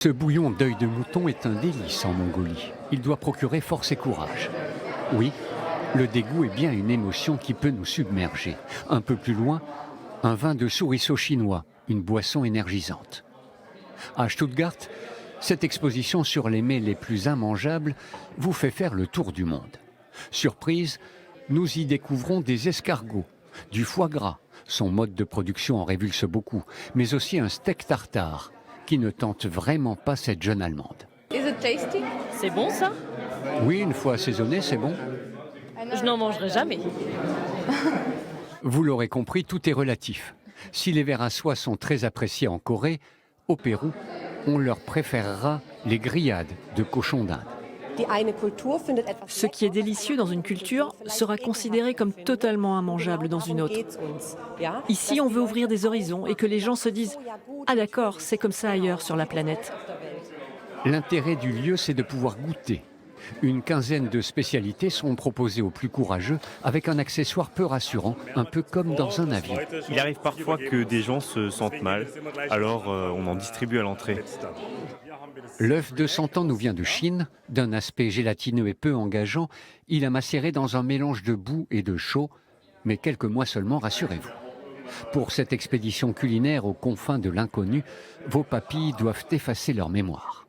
Ce bouillon d'œil de mouton est un délice en Mongolie. Il doit procurer force et courage. Oui, le dégoût est bien une émotion qui peut nous submerger. Un peu plus loin, un vin de souriceau chinois, une boisson énergisante. À Stuttgart, cette exposition sur les mets les plus immangeables vous fait faire le tour du monde. Surprise, nous y découvrons des escargots, du foie gras, son mode de production en révulse beaucoup, mais aussi un steak tartare qui ne tente vraiment pas cette jeune Allemande. C'est bon ça? Oui, une fois assaisonné, c'est bon. Je n'en mangerai jamais. Vous l'aurez compris, tout est relatif. Si les vers à soie sont très appréciés en Corée, au Pérou, on leur préférera les grillades de cochon d'Inde. Ce qui est délicieux dans une culture sera considéré comme totalement immangeable dans une autre. Ici, on veut ouvrir des horizons et que les gens se disent « Ah d'accord, c'est comme ça ailleurs sur la planète ». L'intérêt du lieu, c'est de pouvoir goûter. Une quinzaine de spécialités seront proposées aux plus courageux avec un accessoire peu rassurant, un peu comme dans un avion. Il arrive parfois que des gens se sentent mal, alors on en distribue à l'entrée. L'œuf de 100 ans nous vient de Chine. D'un aspect gélatineux et peu engageant, il a macéré dans un mélange de boue et de chaud, mais quelques mois seulement, rassurez-vous. Pour cette expédition culinaire aux confins de l'inconnu, vos papilles doivent effacer leur mémoire.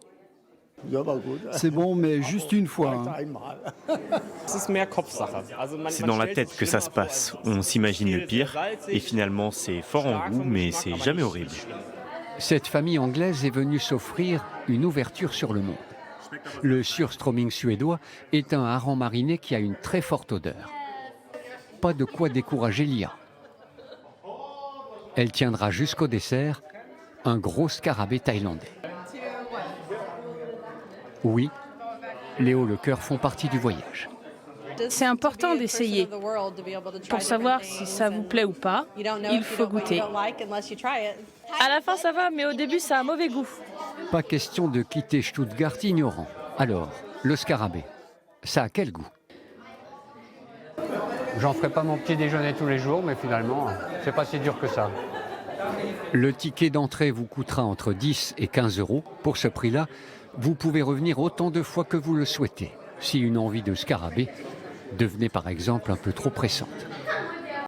C'est bon, mais juste une fois. Hein. C'est dans la tête que ça se passe. On s'imagine le pire, et finalement c'est fort en goût, mais c'est jamais horrible. Cette famille anglaise est venue s'offrir une ouverture sur le monde. Le surströmming suédois est un hareng mariné qui a une très forte odeur. Pas de quoi décourager Lia. Elle tiendra jusqu'au dessert, un gros scarabée thaïlandais. Oui, Léo le cœur font partie du voyage. C'est important d'essayer. Pour savoir si ça vous plaît ou pas, il faut goûter. À la fin ça va, mais au début ça a mauvais goût. Pas question de quitter Stuttgart ignorant. Alors, le scarabée, ça a quel goût? J'en ferai pas mon petit déjeuner tous les jours, mais finalement, c'est pas si dur que ça. Le ticket d'entrée vous coûtera entre 10 et 15 euros. Pour ce prix-là, vous pouvez revenir autant de fois que vous le souhaitez, si une envie de scarabée devenait par exemple un peu trop pressante.